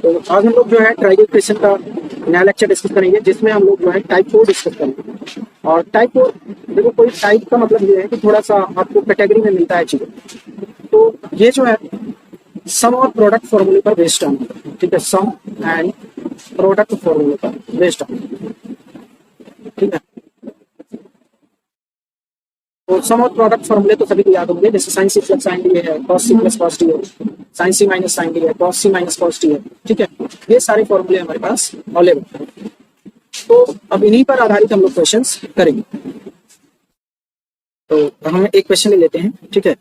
तो आज हम लोग जो है ट्राइगल इक्वेशन का नया लेक्चर डिस्कस करेंगे, जिसमें हम लोग जो है टाइप 4 डिस्कस करेंगे। और टाइप 4 देखो, कोई टाइप का मतलब ये है कि थोड़ा सा आपको कैटेगरी में मिलता है चीजें। तो ये जो है सम और प्रोडक्ट फॉर्मूले पर बेस्ड ऑन, ठीक है, सम एंड प्रोडक्ट फॉर्मूले पर बेस्ड ऑन, ठीक है। तो सम और प्रोडक्ट फॉर्मूले तो सभी को याद होंगे, जैसे साइन सी प्लस साइन डी है, cos c plus cos d है, sine c minus sine d है, कॉस सी माइनस कॉस डी है, ठीक है। ये सारे फॉर्मूले हमारे पास अवेलेबल हैं। तो अब इन्हीं पर आधारित हम लोग क्वेश्चंस करेंगे। तो हम एक क्वेश्चन ले लेते हैं, ठीक है।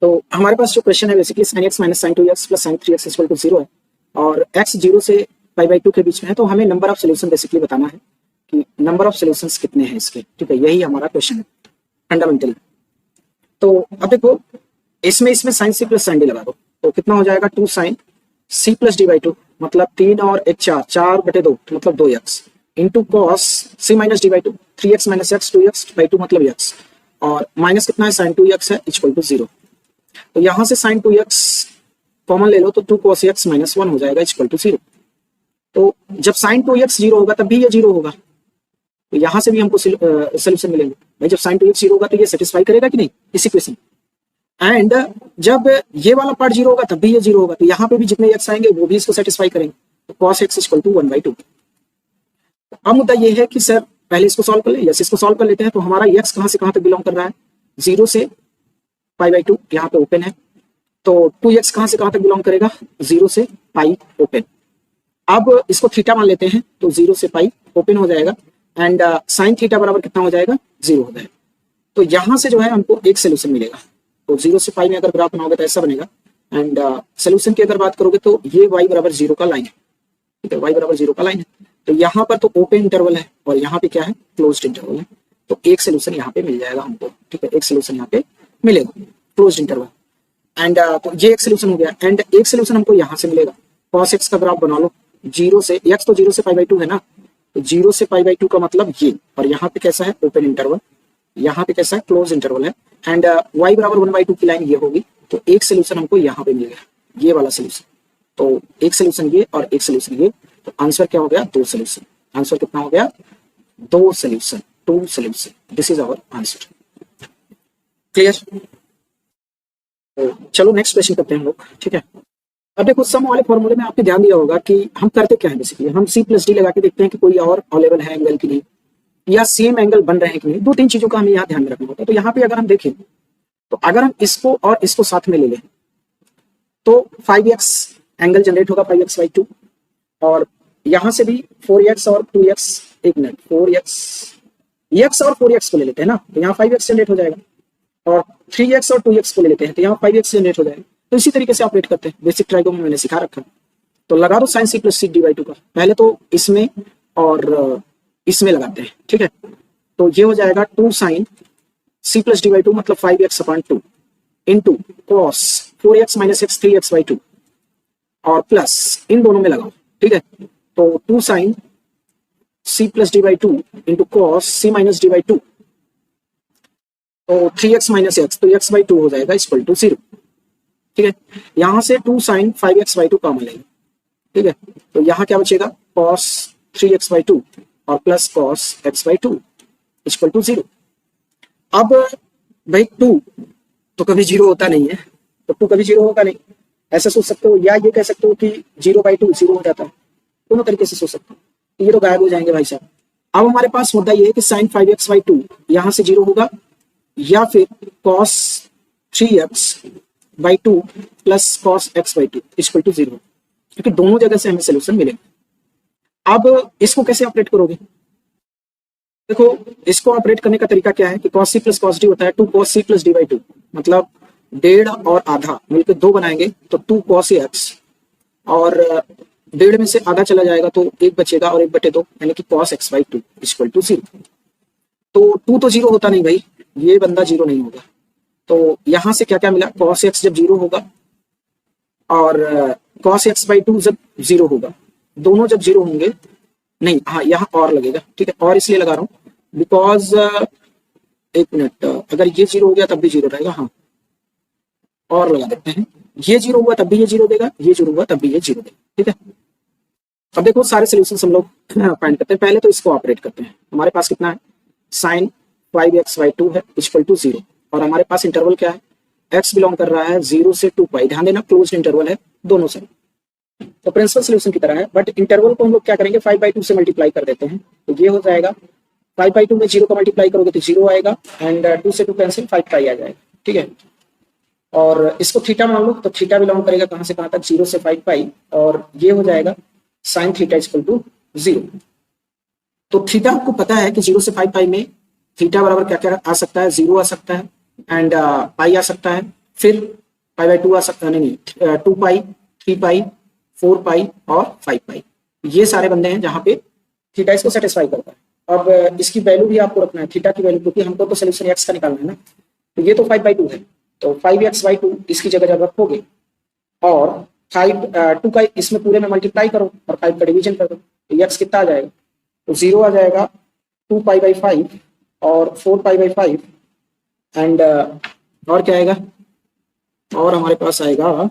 तो हमारे पास जो क्वेश्चन है basically sine x minus sine 2x plus sine 3x equal to 0 है, और x 0 से π/2 के बीच में है। तो हमें नंबर ऑफ सोल्यूशन बेसिकली बताना है कि नंबर ऑफ सॉल्यूशंस कितने हैं इसके, ठीक है। यही हमारा क्वेश्चन है फंडामेंटल। तो अब देखो, इसमें साइन सी प्लस साइन डी लगा दो, तो कितना हो जाएगा 2 sine C plus D by 2, मतलब 3 और 1 4, 4/2 मतलब 2x, into cos C minus D by 2, 3x minus x 2x by 2 मतलब x, और माइनस कितना है साइन 2x है इक्वल टू 0। तो यहां से साइन 2x कॉमन ले लो तो 2 cos x माइनस 1 हो जाएगा इक्वल टू 0। तो जब साइन 2x 0 होगा तब भी ये 0 होगा, तो यहां से भी हमको सोल्यूशन मिलेंगे। भाई जब साइन 2x 0 होगा तो ये सेटिस्फाई करेगा कि नहीं इस इक्वेशन, एंड जब ये वाला पार्ट 0 होगा तब भी ये 0 होगा, तो यहाँ पे भी जितने x आएंगे वो भी इसको सेटिस्फाई करेंगे। तो cos x इक्वल टू 1/2। अब मुद्दा ये है कि सर पहले इसको सॉल्व कर ले, यस इसको सॉल्व कर लेते हैं। तो हमारा x कहां से कहां तक बिलोंग कर रहा है, 0 से π/2, यहाँ पे ओपन है। तो 2x कहां से कहां तक बिलोंग करेगा, 0 से पाई ओपन। अब इसको थीटा मान लेते हैं, तो 0 से पाई ओपन हो जाएगा, एंड साइन थीटा बराबर कितना हो जाएगा, 0 हो जाएगा। तो यहां से जो है हमको एक सोल्यूशन मिलेगा। तो 0 से पाई में अगर ग्राफ बनाओगे तो ऐसा बनेगा, एंड सोल्यूशन की अगर बात करोगे तो ये y बराबर 0 का लाइन है, ठीक है, y बराबर 0 का लाइन है। तो यहाँ पर तो ओपन इंटरवल है और यहाँ पे क्या है, क्लोज्ड इंटरवल है। तो एक सोल्यूशन यहाँ पे मिल जाएगा हमको, ठीक है, एक सोल्यूशन यहाँ पे मिलेगा क्लोज्ड इंटरवल, एंड तो ये एक सोल्यूशन हो गया। एंड एक सोल्यूशन हमको यहाँ से मिलेगा, cos x का ग्राफ बना लो, 0 से x तो 0 से π/2 है ना, तो 0 से π/2 का मतलब ये, और यहाँ पे कैसा है ओपन इंटरवल, यहाँ पे कैसा है क्लोज इंटरवल है, एंड y बराबर 1/2 की लाइन ये होगी। तो एक सोल्यूशन हमको यहाँ पे मिल गया, ये वाला सोल्यूशन। तो एक सोल्यूशन ये और एक सोल्यूशन ये, तो आंसर क्या हो गया, 2 सोल्यूशन। आंसर कितना हो गया, 2 solution, 2 solution. This is our answer. Clear? तो चलो नेक्स्ट क्वेश्चन करते हैं हम लोग, ठीक है। अब देखो, सम वाले फॉर्मूले में आपने ध्यान दिया होगा कि हम करते क्या है, बेसिकली हम सी प्लस डी लगा के देखते हैं कि कोई और अवेलेबल है एंगल की नहीं, या सेम एंगल बन रहे हैं कि नहीं। 2-3 चीजों का हमें यहाँ ध्यान में रखना होता है। तो यहाँ पे अगर हम देखें, तो अगर हम इसको और इसको साथ में ले लें तो 5x एंगल जनरेट होगा 5x/2, और यहां से भी 4x और 2x, एक मिनट, 4x और 4x को ले लेते हैं ना, तो यहाँ 5x जनरेट हो जाएगा, और 3x और 2x को ले लेते हैं तो यहाँ 5x जनरेट हो जाएगा। तो इसी तरीके से ऑपरेट करते हैं, बेसिक ट्राइगो में मैंने सिखा रखा है। तो लगा दो sine C plus C D by 2 का, पहले तो इसमें और इसमें लगाते हैं, ठीक है। तो ये हो जाएगा 2 sine C plus D by 2 मतलब 5x/2 into cos 4x minus x 3x/2, और प्लस इन दोनों में लगाओ, ठीक है। तो 2 sine C plus D by 2 into cos C minus D by 2, तो 3x माइनस एक्स, तो x/2 हो जाएगा इक्वल टू 0, ठीक है। यहां से 2 साइन 5x/2 कॉमन लेंगे, ठीक है। तो यहाँ क्या बचेगा, cos 3x/2 और plus cos x/2 equal to 0। अब भाई 2 तो कभी 0 होता नहीं है, तो 2 कभी 0 होगा नहीं, ऐसा सोच सकते हो, या ये कह सकते हो कि 0/2 0 हो जाता है। दोनों तरीके से सोच सकते हो, ये तो गायब हो जाएंगे भाई साहब। अब हमारे पास मुद्दा ये है कि साइन 5x/2 यहां से 0 होगा, या फिर cos 3x/2 plus cos x/2 equal to 0, क्योंकि दोनों जगह से हमें सोल्यूशन मिलेगा। अब इसको कैसे ऑपरेट करोगे, देखो इसको ऑपरेट करने का तरीका क्या है कि cos c plus cos d होता है 2 cos c plus d by 2, मतलब 1.5 और आधा मिलकर 2 बनाएंगे तो 2 cos x, और 1.5 में से आधा चला जाएगा तो 1 बचेगा, और 1/2 यानी कि cos x/2 इक्वल टू 0। तो 2 तो 0 होता नहीं भाई, ये बंदा 0 नहीं होगा। तो यहां से क्या क्या मिला, cos x जब 0 होगा और cos x/2 जब 0 होगा, दोनों जब 0 होंगे, नहीं हाँ यहाँ और लगेगा, ठीक है, और इसलिए लगा रहा हूं बिकॉज एक मिनट, अगर ये 0 हो गया तब भी 0 रहेगा, हाँ और लगा देते हैं, ये जीरो हुआ तब भी ये जीरो देगा, ये जीरो हुआ तब भी ये जीरो देगा, ठीक है। अब देखो सारे सोल्यूशन हम लोग फाइंड करते हैं। पहले तो इसको ऑपरेट करते हैं। हमारे पास कितना है, साइन 5x/2 है इक्वल टू 0, और हमारे पास इंटरवल क्या है, x बिलोंग कर रहा है 0 से 2 पाई। ध्यान देना क्लोज्ड इंटरवल है दोनों से, तो प्रिंसिपल सोल्यूशन की तरह है, बट इंटरवल को हम लोग क्या करेंगे, 5/2 से मल्टीप्लाई कर देते हैं। तो ये हो जाएगा 5/2 में 0 का मल्टीप्लाई करोगे तो 0 आएगा, एंड 2 से 2 कैंसिल, 5 पाई आ जाएगा, ठीक है। और इसको थीटा मान लो, तो थीटा बिलोंग करेगा कहां से कहां तक, 0 से 5 पाई, और ये हो जाएगा साइन थीटा इक्वल टू 0। तो थीटा आपको पता है कि 0 से 5 पाई में थीटा बराबर क्या क्या आ सकता है, 0 आ सकता है, एंड पाई आ सकता है, फिर π/2 आ सकता है, नहीं 2 पाई, 3 पाई, 4 पाई और 5 पाई। ये सारे बंदे हैं जहां पे थीटा इसको सेटिस्फाई करता है। अब इसकी वैल्यू भी आपको रखना है, थीटा की वैल्यू, क्योंकि हमको तो सोल्यूशन x का निकालना है ना। तो ये तो 5/2 है, तो 5x/2 इसकी जगह जब रखोगे और 2 का इसमें पूरे में मल्टीप्लाई करो और 5 का डिवीजन कर दो, तो x कितना आ जाएगा, तो 0 आ जाएगा, 2 पाई/5 और 4 पाई/5, एंड और क्या आएगा, और हमारे पास आएगा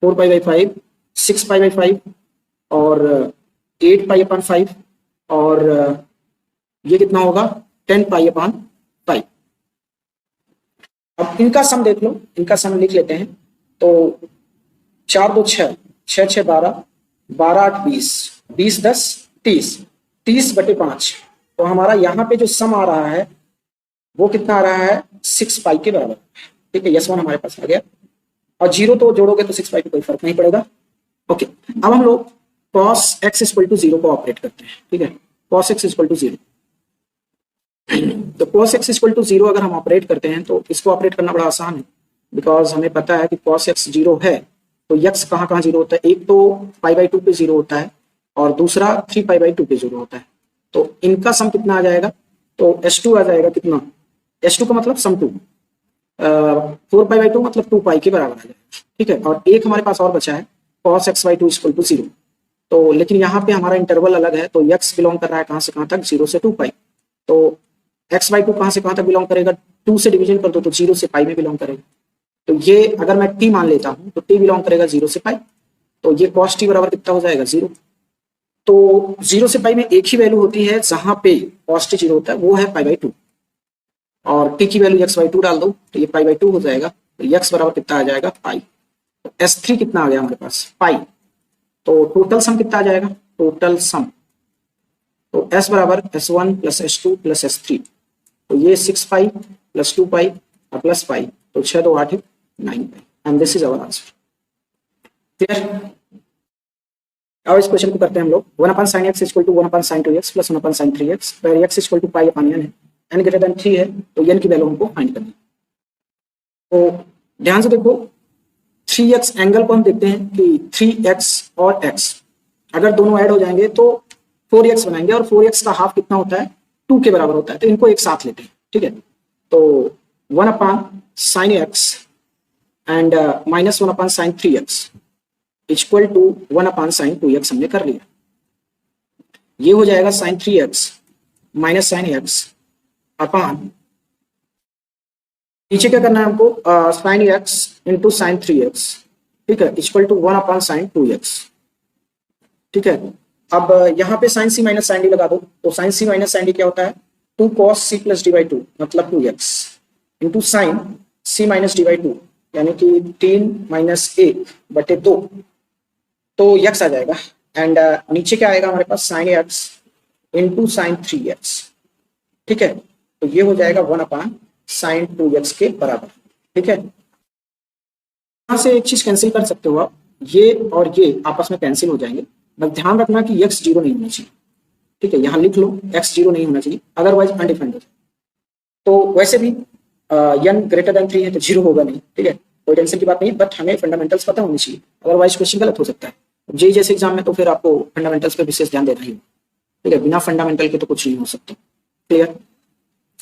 4 पाई/5, 6 पाई/5 और 8 पाई/5, और ये कितना होगा, 10 पाई/5। अब इनका सम देख लो, इनका सम लिख लेते हैं। तो 4 2 6, 6 6 12, 12 8 20, 20 10 30, 30/5। तो हमारा यहाँ पे जो सम आ रहा है वो कितना आ रहा है, 6 पाई के बराबर, ठीक है। यस वन हमारे पास आ गया, और 0 तो जोड़ोगे तो 6 पाई पे कोई फर्क नहीं पड़ेगा, ओके। अब हम लोग cos x इक्वल टू 0 को ऑपरेट करते हैं, ठीक है। cos x इक्वल टू 0, तो cos x इक्वल टू 0 अगर हम ऑपरेट करते हैं तो इसको ऑपरेट करना बड़ा आसान है, बिकॉज हमें पता है कि cos x 0 है, तो x कहाँ कहाँ 0 होता है, एक तो π/2 पे 0 होता है और दूसरा 3 π/2 पे 0 होता है। तो इनका सम कितना आ जाएगा, तो s2 आ जाएगा, कितना, s2 का मतलब सम 2, 4 π/2 मतलब 2 पाई के बराबर आ जाएगा, ठीक है। और एक हमारे पास और बचा है cos x/2 इक्वल टू 0, तो लेकिन यहाँ पे हमारा इंटरवल अलग है, तो x बिलोंग कर रहा है कहाँ से कहाँ तक, 0 से 2 पाई। तो x/2 कहाँ से कहाँ तक बिलोंग करेगा, 2 से डिवीजन कर दो तो 0 से पाई में बिलोंग करेगा। तो ये अगर मैं t मान लेता हूँ तो t बिलोंग करेगा 0 से पाई, तो ये cos t बराबर कितना हो जाएगा, 0। तो 0 से पाई में एक ही वैल्यू होती है जहां पे cos t 0 होता है, वो है π/2, और t की वैल्यू x/2 डाल दो तो ये π/2 हो जाएगा, तो x बराबर कितना आ जाएगा, पाई। तो s3 कितना आ गया हमारे पास, पाई। तो टोटल सम कितना आ जाएगा, टोटल सम, तो s बराबर s1 plus s2 plus s3, तो ये 6 पाई प्लस 2 पाई और प्लस पाई, तो 6 2 8 9 pi, and this is our answer, clear. अब इस क्वेश्चन को करते हैं हम लोग, 1/sin x equal to 1/sin 2x प्लस 1/sin 3x, where x equal to पाई/n है, n ग्रेटर देन 3 है, तो n की वैल्यू हमको फाइंड करनी है। तो ध्यान से देखो, 3x एंगल को हम देखते हैं कि 3x और x अगर दोनों ऐड हो जाएंगे तो 4x बनाएंगे, और 4x का हाफ कितना होता है, 2 के बराबर होता है, तो इनको एक साथ लेते हैं, ठीक है। तो 1/sin x and minus 1/sin 3x equal to 1/sin 2x हमने कर लिया। ये हो जाएगा sin 3x minus sin x अपान, नीचे क्या करना है हमको, sin x into sin 3x, ठीक है, इक्वल टू 1/sin 2x, ठीक है। अब यहाँ पे sin c minus sin d लगा दो, तो sin c minus sin d क्या होता है, 2 cos c प्लस d/2 मतलब 2x into sin c minus d/2 यानी कि 3 माइनस 1/2, तो x आ जाएगा, एंड नीचे क्या आएगा हमारे पास, sin x into sin 3x, ठीक है। तो ये हो जाएगा 1/sin 2x के बराबर, ठीक है। यहां से एक चीज कैंसिल कर सकते हो आप, ये और ये आपस में कैंसिल हो जाएंगे, बस ध्यान रखना कि x 0 नहीं होना चाहिए, ठीक है। यहां लिख लो x 0 नहीं होना चाहिए, अदरवाइज अनडिफाइंड हो जाए। तो वैसे भी n ग्रेटर देन 3 है तो 0 होगा नहीं, ठीक है, कोई टेंशन की बात नहीं, बट हमें फंडामेंटल्स पता होनी चाहिए, अदरवाइज क्वेश्चन गलत हो सकता है। जेई जैसे एग्जाम में तो फिर आपको फंडामेंटल्स पे विशेष ध्यान देना ही, ठीक है, बिना फंडामेंटल के तो कुछ नहीं हो सकता, क्लियर।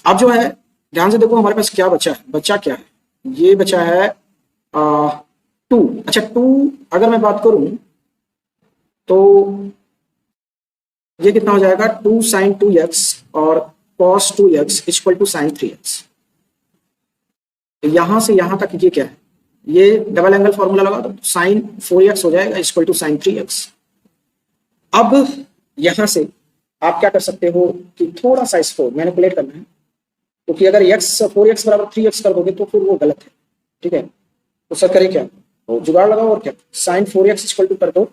अब जो है ध्यान से देखो, हमारे पास क्या बचा है, बचा क्या है, ये बचा है 2। अच्छा 2 अगर मैं बात करूं तो ये कितना हो जाएगा, 2 sin 2x और cos 2x equal to sin 3x। यहां से यहां तक ये क्या है, ये डबल एंगल फॉर्मूला लगा दो, साइन 4x हो जाएगा इक्वल टू साइन 3x। अब यहां से आप क्या कर सकते हो कि थोड़ा सा इसको मैनिपुलेट करना है, क्योंकि अगर x 4x बराबर 3x कर दोगे तो फिर वो गलत है, ठीक है। तो सर करें क्या, तो जुगाड़ लगाओ और क्या, साइन 4x इक्वल टू कर दो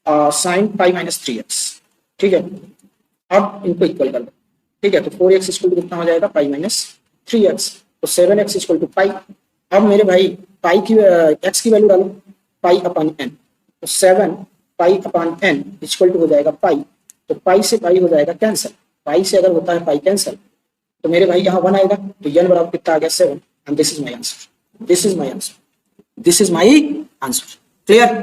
साइन पाई माइनस 3x, ठीक है। अब इनको इक्वल कर दो, ठीक है। तो 4x इक्वल टू कितना हो जाएगा, पाई माइनस 3x, तो 7x इक्वल टू पाई। अब मेरे भाई पाई की x की वैल्यू डालो, पाई अपॉन n, तो 7 pi upon n equal to हो जाएगा पाई। तो पाई से पाई हो जाएगा कैंसिल, पाई से अगर होता है पाई कैंसिल, तो मेरे भाई यहाँ 1 आएगा, तो n बराबर कितना आ गया 7, and this is my answer, this is my answer, this is my answer. Clear.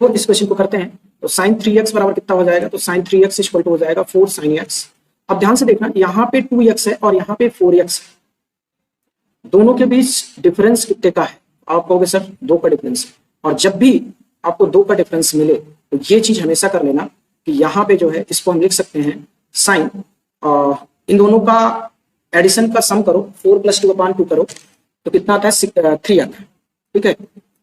तो इस क्वेश्चन को करते हैं, तो साइन 3x बराबर कितना हो जाएगा, तो साइन 3x इक्वल टू हो जाएगा 4 साइन x। अब ध्यान से देखना, यहाँ पे 2x है और यहाँ पे 4x है, दोनों के बीच डिफरेंस कितने का है, आप कहोगे सर 2 का डिफरेंस है। और जब भी आपको 2 का डिफरेंस मिले तो ये चीज हमेशा कर लेना कि यहाँ पे जो है इसको हम लिख सकते हैं साइन, इन दोनों का एडिशन का सम करो, 4 + 2/2 करो तो कितना आता है 3 आता है, ठीक है।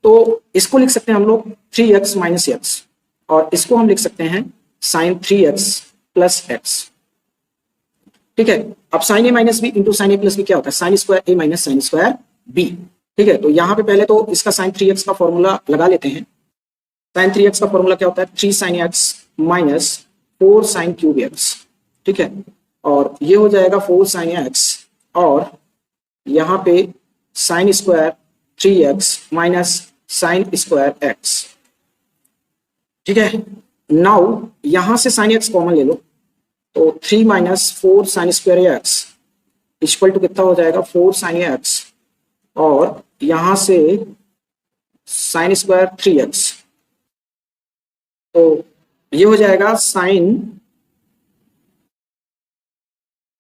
तो इसको लिख सकते हैं हम लोग 3x माइनस x, और इसको हम लिख सकते हैं साइन 3x प्लस x, ठीक है। अब sine a minus b into sine a plus b क्या होता है, sine square a minus sine square b, ठीक है। तो यहाँ पे पहले तो इसका साइन 3x का फॉर्मूला लगा लेते हैं। साइन 3x का फॉर्मूला क्या होता है, 3 sine x minus 4 sine cube x, ठीक है। और ये हो जाएगा 4 साइन x, और यहाँ पे sign square 3x minus sine square x, ठीक है। नाउ यहां से साइन x कॉमन ले लो, तो 3 minus 4 sine square x equal to कितना हो जाएगा 4 साइन x, और यहां से साइन स्क्वायर 3x, तो ये हो जाएगा sine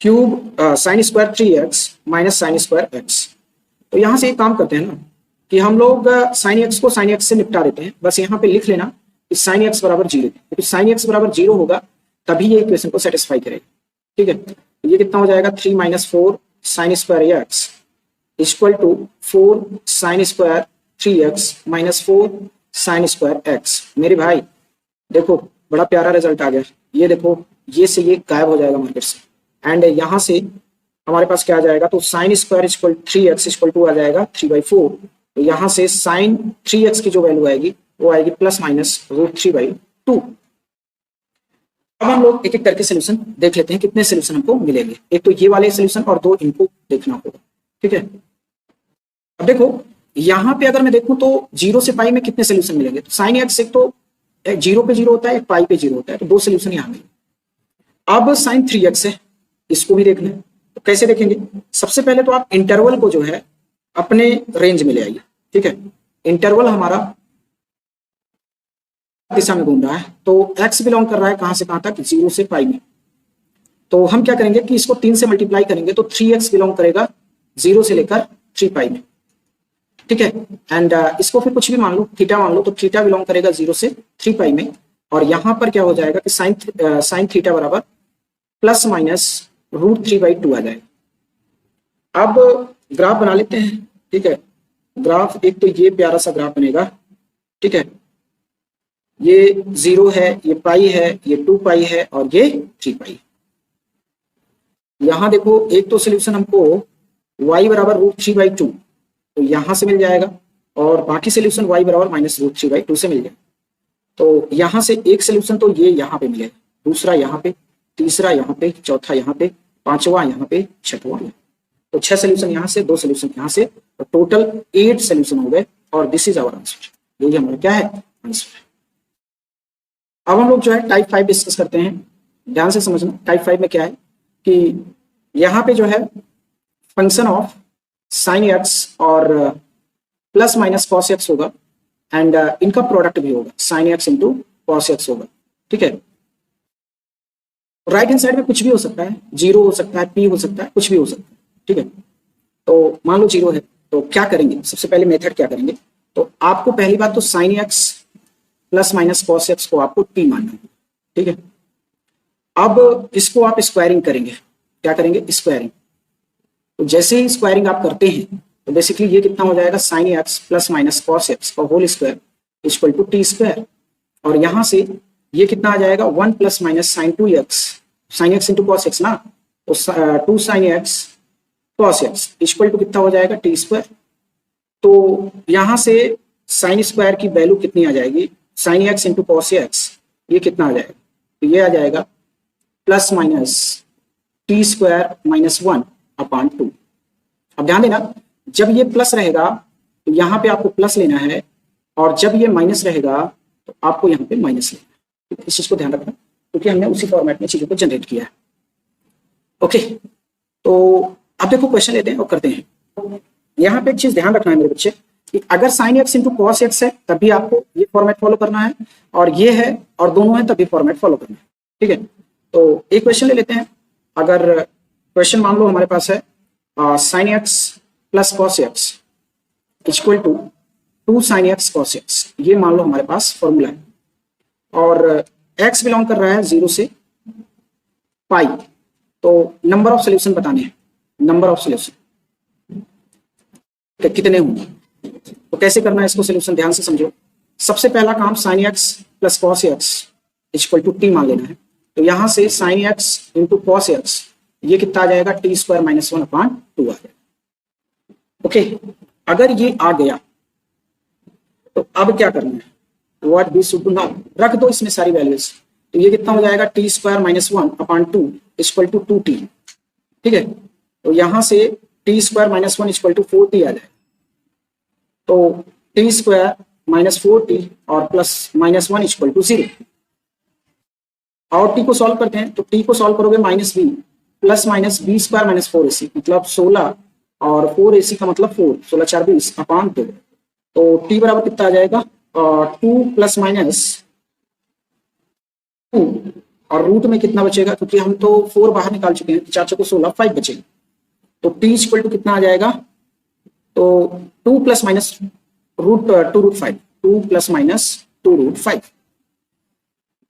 cube sign square 3x minus sine square x। तो यहां से एक काम करते हैं ना कि हम लोग साइन x को साइन x से निपटा देते हैं, बस यहाँ पे लिख लेना कि साइन x बराबर 0, क्योंकि साइन x बराबर 0 होगा तभी ये इक्वेशन को सेटिस्फाई करेगा, ठीक है। तो ये कितना हो जाएगा 3 minus 4 sine square x equal to 4 sine square 3x minus 4 sine square x। मेरे भाई देखो बड़ा प्यारा रिजल्ट आ गया, ये देखो ये से ये गायब हो जाएगा मार्केट से, एंड यहां से हमारे पास क्या आ जाएगा, तो sine square equal 3x equal to आ जाएगा 3/4। तो यहां से साइन 3x की जो वैल्यू आएगी वो आएगी प्लस माइनस √3/2। अब हम लोग एक एक करके सोल्यूशन देख लेते हैं, कितने सोल्यूशन हमको मिलेंगे। एक तो ये वाले सोल्यूशन और 2 इनको देखना होगा, ठीक है। अब देखो यहाँ पे अगर मैं देखूं तो 0 से पाई में कितने सोल्यूशन मिलेंगे, तो साइन x एक तो 0 पे 0 होता है, एक पाई पे 0 होता है, तो 2 सोल्यूशन यहाँ मिले। अब साइन 3x है, इसको भी देखना है, तो कैसे देखेंगे, सबसे पहले तो आप इंटरवल को जो है अपने रेंज में ले आइए, ठीक है। इंटरवल हमारा दिशा में घूम रहा है, तो x बिलोंग कर रहा है कहां से कहां तक, 0 से पाई में। तो हम क्या करेंगे कि इसको 3 से मल्टीप्लाई करेंगे, तो 3x बिलोंग करेगा 0 से लेकर 3 पाई में, ठीक है। एंड इसको फिर कुछ भी मान लो, थीटा मान लो, तो थीटा बिलोंग करेगा 0 से 3 पाई में। और यहां पर क्या हो जाएगा कि साइन थीटा बराबर प्लस माइनस √3/2 आ जाएगा। अब ग्राफ बना लेते हैं, ठीक है। ग्राफ एक तो ये प्यारा सा ग्राफ बनेगा, ठीक है। ये 0 है, ये पाई है, ये 2 पाई है, और ये 3 पाई। यहां देखो एक तो सोल्यूशन हमको y बराबर √3/2 तो यहां से मिल जाएगा, और बाकी सोल्यूशन y बराबर माइनस √3/2 से मिल जाएगा। तो यहां से एक सोल्यूशन तो ये यहाँ पे मिलेगा, दूसरा यहाँ पे, तीसरा यहाँ पे, चौथा यहाँ पे, पांचवा यहाँ पे, छठवां यहाँ। तो 6 सोल्यूशन यहाँ से, 2 सोल्यूशन यहाँ से, तो टोटल 8 सोल्यूशन हो गए, और दिस इज आवर आंसर। यही हमारा क्या है आंसर। अब हम लोग जो है टाइप 5 डिस्कस करते हैं, ध्यान से समझना। टाइप 5 में क्या है कि यहाँ पे जो है फंक्शन ऑफ साइन x और प्लस माइनस कॉस x होगा, एंड इनका प्रोडक्ट भी होगा, sine x into cos x होगा, ठीक है। राइट हैंड साइड में कुछ भी हो सकता है, 0 हो सकता है, p हो सकता है, कुछ भी हो सकता है, ठीक है। तो मान लो 0 है, तो क्या करेंगे, सबसे पहले मेथड क्या करेंगे, तो आपको पहली बात तो sine x plus minus cos x को आपको t मानना है, ठीक है। अब इसको आप स्क्वायरिंग करेंगे, क्या करेंगे, स्क्वायरिंग। तो जैसे ही स्क्वायरिंग आप करते हैं तो बेसिकली ये कितना हो जाएगा sine x plus minus cos x का whole square equal to t square, और यहाँ से ये कितना आ जाएगा 1 plus minus sine 2x, sine x into cos x ना, तो 2 sine x cos x equal to कितना हो जाएगा टी स्क्वायर। तो यहाँ से साइन स्क्वायर की वैल्यू कितनी आ जाएगी, sign x into cos x, ये कितना आ जाएगा, तो ये आ जाएगा plus minus T square minus 1 upon 2। अब ध्यान देना, जब ये प्लस रहेगा तो यहाँ पे आपको प्लस लेना है, और जब ये माइनस रहेगा तो आपको यहाँ पे माइनस लेना है। इस चीज को ध्यान रखना, क्योंकि हमने उसी फॉर्मेट में चीजों को जनरेट किया है। ओके, तो अब देखो क्वेश्चन लेते हैं और करते हैं। यहाँ पे एक चीज ध्यान रखना है मेरे बच्चे कि अगर sign x into cos x है तब भी आपको ये फॉर्मेट फॉलो करना है, और ये है और दोनों है तब भी फॉर्मेट फॉलो करना है। ठीक है, तो एक क्वेश्चन ले लेते हैं। अगर क्वेश्चन मान लो हमारे पास है sine x plus cos x equal to 2 sine x cos x, ये मान लो हमारे पास फॉर्मूला है, और x बिलोंग कर रहा है 0 से पाई। तो नंबर ऑफ सोल्यूशन बताने हैं, नंबर ऑफ सोल्यूशन कितने होंगे, तो कैसे करना है इसको सोल्यूशन, ध्यान से समझो। सबसे पहला काम sine x plus cos x equal to t मान लेना है। तो यहां से sine x into cos x ये कितना आ जाएगा टी स्क्वायर माइनस 1 अपॉन 2 आ जाएगा। ओके, अगर ये आ गया तो अब क्या करना है, what we should do now, रख दो इसमें सारी वैल्यूज। तो ये कितना हो जाएगा t square minus 1 upon 2 equal to 2t। ठीक है, तो यहां से t square minus 1 equal to 4t आ जाएगा। तो टी स्क्वायर माइनस 4t और प्लस माइनस 1 इक्वल टू 0। और टी को सॉल्व करते हैं, तो टी को सॉल्व करोगे minus b plus minus b square minus 4ac मतलब 16, और 4ac का मतलब 4, 16 4 20 अपॉन 2। तो टी बराबर कितना आ जाएगा 2 प्लस माइनस 2, और रूट में कितना बचेगा, क्योंकि हम तो 4 बाहर निकाल चुके हैं, 4 को 16 5 बचेगा। तो टी इक्वल टू कितना आ जाएगा, तो 2 plus minus root 2 root 5, 2 plus minus 2 root 5।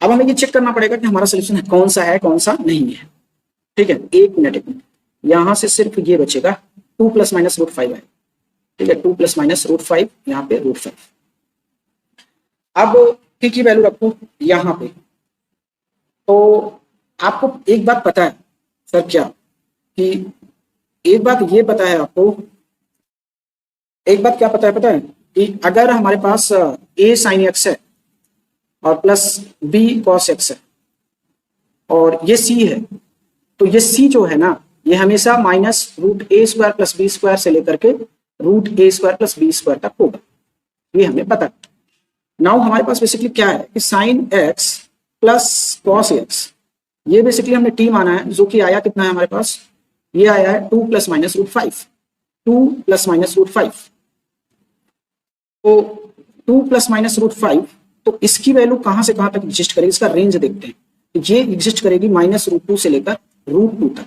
अब हमें ये चेक करना पड़ेगा कि हमारा सोल्यूशन कौन सा है कौन सा नहीं है। ठीक है, एक मिनट यहां से सिर्फ ये बचेगा 2 प्लस माइनस रूट 5 है। ठीक है, 2 प्लस माइनस रूट 5, यहाँ पे रूट 5। अब टी की वैल्यू रखो यहाँ पे। तो आपको एक बात पता है सर, क्या कि एक बात ये पता है आपको, एक बात क्या पता है कि अगर हमारे पास a साइन एक्स है और प्लस b कॉस एक्स है और ये c है, तो ये c जो है ना, ये हमेशा minus root a square plus b square से लेकर के root a square plus b square तक होगा, ये हमें पता है। नाउ हमारे पास बेसिकली क्या है कि sine x plus cos x, ये बेसिकली हमने t माना है, जो कि आया कितना है हमारे पास, ये आया है 2 plus minus root 5, 2 plus minus root 5। तो 2 प्लस माइनस रूट 5, तो इसकी वैल्यू कहां से कहां तक एग्जिस्ट करेगी, इसका रेंज देखते हैं। तो ये एग्जिस्ट करेगी माइनस रूट 2 से लेकर रूट 2 तक।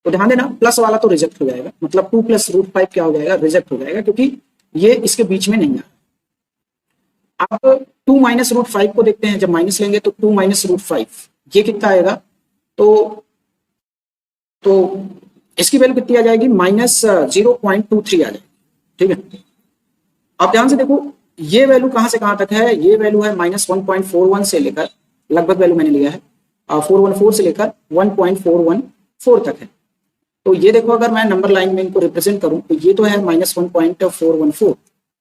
तो ध्यान देना, प्लस वाला तो रिजेक्ट हो जाएगा, मतलब 2 प्लस रूट 5 क्या हो जाएगा, रिजेक्ट हो जाएगा, क्योंकि ये इसके बीच में नहीं आ। अब 2 माइनस रूट 5 को देखते हैं, जब माइनस लेंगे तो 2 माइनस रूट 5 ये कितना आएगा, तो इसकी वैल्यू कितनी आ जाएगी, माइनस 0.23 आ जाएगी। ठीक है, अब ध्यान से देखो ये वैल्यू कहां से कहां तक है, ये वैल्यू है माइनस 1.41 से लेकर, लगभग वैल्यू मैंने लिया है 414 से लेकर 1.414 तक है। तो ये देखो, अगर मैं नंबर लाइन में इनको रिप्रेजेंट करूं तो ये तो है माइनस 1.414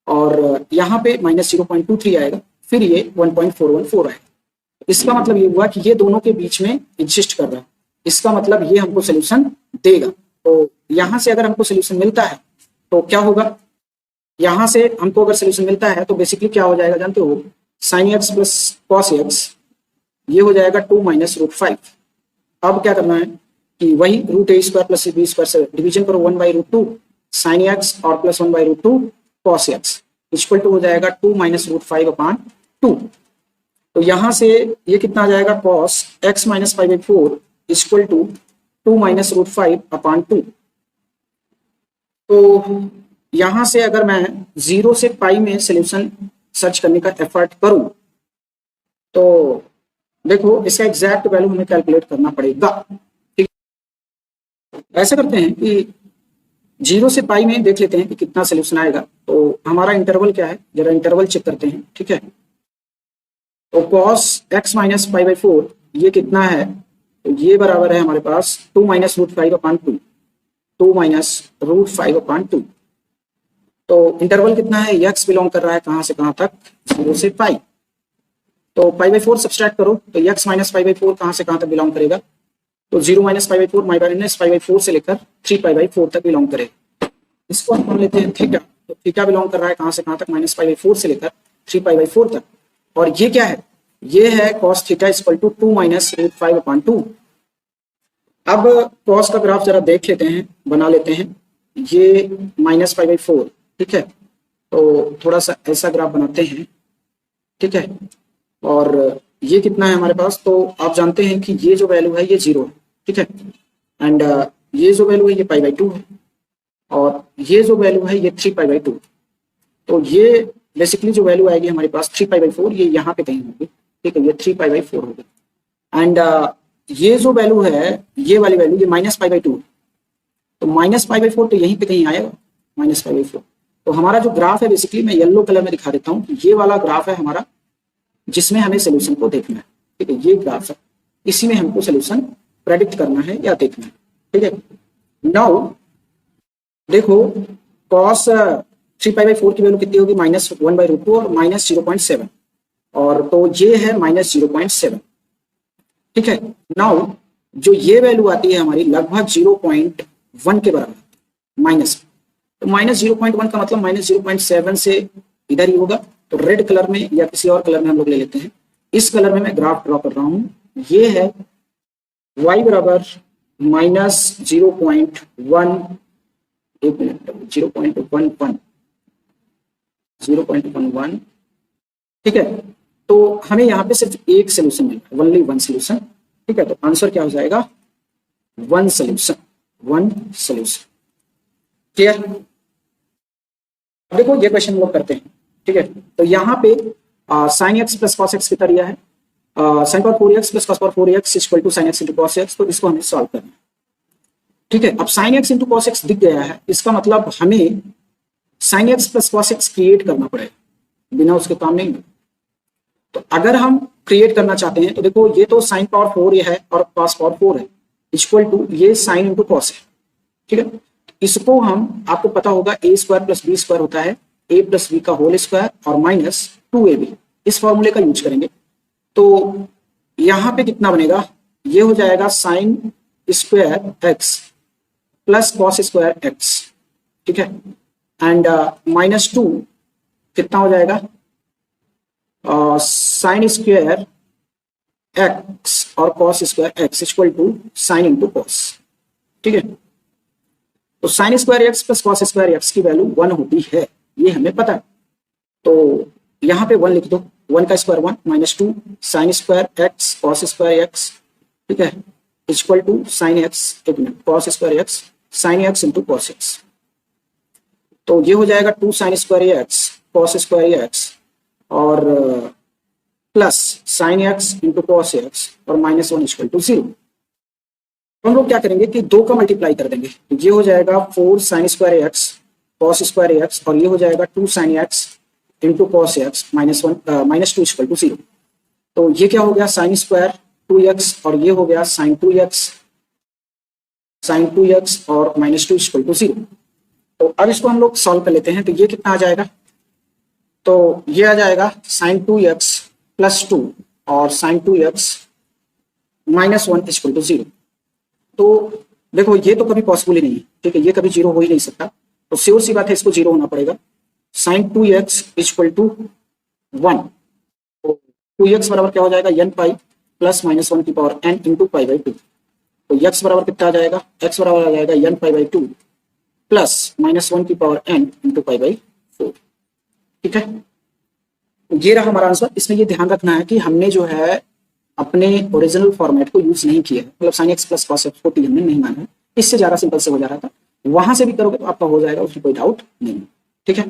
और यहाँ पे माइनस 0.23 आएगा, फिर ये 1.414 आएगा। इसका मतलब ये हुआ कि ये दोनों के बीच में एग्जिस्ट कर रहा है, इसका मतलब ये हमको सोल्यूशन देगा। तो यहां से अगर हमको सोल्यूशन मिलता है तो क्या होगा, यहां से हमको अगर सोल्यूशन मिलता है तो बेसिकली क्या हो जाएगा जानते हो, sign x plus cos x ये हो जाएगा 2 माइनस रूट 5। अब क्या करना है कि वही root a square plus b square से डिवीजन करो 1 बाई रूट 2 साइन एक्स और plus 1 by root 2 cos x equal to हो जाएगा 2 माइनस रूट 5 अपॉन 2। तो यहां से ये कितना आ जाएगा, cos x minus 5/4 equal to 2 minus root 5 upon 2। तो यहां से अगर मैं 0 से पाई में सोल्यूशन सर्च करने का एफर्ट करूं तो देखो इसका एग्जैक्ट वैल्यू हमें कैलकुलेट करना पड़ेगा। ठीक, ऐसा करते हैं कि 0 से पाई में देख लेते हैं कि कितना सोल्यूशन आएगा। तो हमारा इंटरवल क्या है, जरा इंटरवल चेक करते हैं। ठीक है, तो cos x minus pi by 4 ये कितना है, तो ये बराबर है हमारे पास 2 minus root 5 upon 2, 2 minus root 5 upon 2। तो इंटरवल कितना है, x बिलोंग कर रहा है कहां से कहां तक, 0 से पाई। तो पाई बाई 4 सब्सट्रैक्ट करो तो x माइनस पाई बाई 4 कहां से कहां तक बिलोंग करेगा, तो 0 minus pi by 4 minus pi by 4 से लेकर 3 पाई बाई 4 तक बिलोंग करेगा। इसको हम मान लेते हैं थीटा, तो थीटा बिलोंग कर रहा है कहां से कहां तक, माइनस पाई बाई 4 से लेकर 3 पाई बाई 4 तक। और ये क्या है, ये है cos theta equal to 2 minus root 5 upon 2। अब cos का ग्राफ जरा देख लेते हैं, बना लेते हैं। ये माइनस पाई बाई 4, ठीक है, तो थोड़ा सा ऐसा ग्राफ बनाते हैं। ठीक है, और ये कितना है हमारे पास, तो आप जानते हैं कि ये जो वैल्यू है ये 0 है। ठीक है, एंड ये जो वैल्यू है ये पाई बाई 2 है, और ये जो वैल्यू है ये 3 पाई बाई 2। तो ये बेसिकली जो वैल्यू आएगी हमारे पास 3 पाई बाई 4, ये यहाँ पे कहीं होगी। ठीक है, ये 3 पाई बाई 4 होगी। एंड ये जो वैल्यू है, ये वाली वैल्यू ये माइनस पाई बाई 2, तो माइनस पाई बाई 4 तो यहीं पे कहीं आएगा, माइनस पाई बाई 4। तो हमारा जो ग्राफ है बेसिकली मैं येलो कलर में दिखा देता हूँ, ये वाला ग्राफ है हमारा जिसमें हमें सोल्यूशन को देखना है। ठीक है, ये ग्राफ है, इसी में हमको सोल्यूशन प्रेडिक्ट करना है या देखना है। ठीक है, नाउ देखो cos 3 पाई बाई 4 की वैल्यू कितनी होगी, माइनस 1 बाई रूट 2 और माइनस 0.7, और तो ये है माइनस 0.7। ठीक है, नाउ जो ये वैल्यू आती है हमारी लगभग 0.1 के बराबर, माइनस, तो माइनस 0.1 का मतलब माइनस 0.7 से इधर ही होगा। तो रेड कलर में या किसी और कलर में हम लोग ले लेते हैं। इस कलर में मैं ग्राफ ड्रॉ कर रहा हूं, ये है y बराबर माइनस 0.1, एक मिनट, 0.11। ठीक है, तो हमें यहाँ पे सिर्फ एक सोल्यूशन मिला, ओनली वन सोल्यूशन। ठीक है, तो आंसर क्या हो जाएगा, one solution, one solution. Clear. देखो ये क्वेश्चन हम लोग करते हैं। ठीक है, तो यहाँ पे sine x plus cos x की तरह है, sine power 4x plus cos power 4x equal to sine x into cos x. तो इसको हमें सॉल्व करना है। ठीक है, अब sine x into cos x दिख गया है, इसका मतलब हमें sine x plus cos x create करना पड़ेगा, बिना उसके काम नहीं। तो अगर हम क्रिएट करना चाहते हैं तो देखो ये तो साइन पावर 4 ये है और कॉस पावर 4 है, इक्वल टू ये साइन इंटू कॉस है। ठीक है, इसको हम, आपको पता होगा a square plus b square होता है a प्लस बी का होल स्क्वायर और माइनस 2ab, इस फॉर्मूले का यूज करेंगे। तो यहां पे कितना बनेगा, ये हो जाएगा sine square x plus cos square x. ठीक है, एंड माइनस 2 कितना हो जाएगा, साइन स्क्वायर एक्स और cos square x equal to sine into cos. ठीक है, तो sine square x plus cos square x की वैल्यू 1 होती है, ये हमें पता है। तो यहाँ पे 1 लिख दो, 1 का square 1 minus 2 sine square x cos square x. ठीक है, इक्वल टू साइन एक्स, एक मिनट, cos square x sine x into cos x. तो ये हो जाएगा 2 sine square x cos square x और plus sine x into cos x और माइनस 1 इक्वल टू 0। तो हम लोग क्या करेंगे कि 2 का मल्टीप्लाई कर देंगे, तो ये हो जाएगा 4 sine square x cos square x और ये हो जाएगा 2 sine x into cos x minus 2 equal to 0। तो ये क्या हो गया, साइन स्क्वायर 2x और ये हो गया साइन 2x और माइनस 2 इक्वल टू 0। तो अब इसको हम लोग सॉल्व कर लेते हैं। तो ये कितना आ जाएगा, तो ये आ जाएगा साइन 2x प्लस 2 और sign 2x minus 1 equal to 0। तो देखो ये तो कभी पॉसिबल ही नहीं है। ठीक है, ये कभी 0 हो ही नहीं सकता, तो श्योर सी बात है इसको 0 होना पड़ेगा। साइन 2x इक्वल टू 1, तो 2x बराबर क्या हो जाएगा, n पाई प्लस माइनस 1 की power n into pi by 2। तो x बराबर कितना आ जाएगा, x बराबर आ जाएगा n pi by 2 plus minus 1 की power n into pi by 4। ठीक है, ये रहा हमारा आंसर। इसमें ये ध्यान रखना है कि हमने जो है अपने ओरिजिनल फॉर्मेट को यूज नहीं किया है, मतलब sign x plus cos x को हमने नहीं माना है, इससे ज्यादा सिंपल से हो जा रहा था। वहां से भी करोगे तो आपका हो जाएगा, उसमें कोई डाउट नहीं। ठीक है।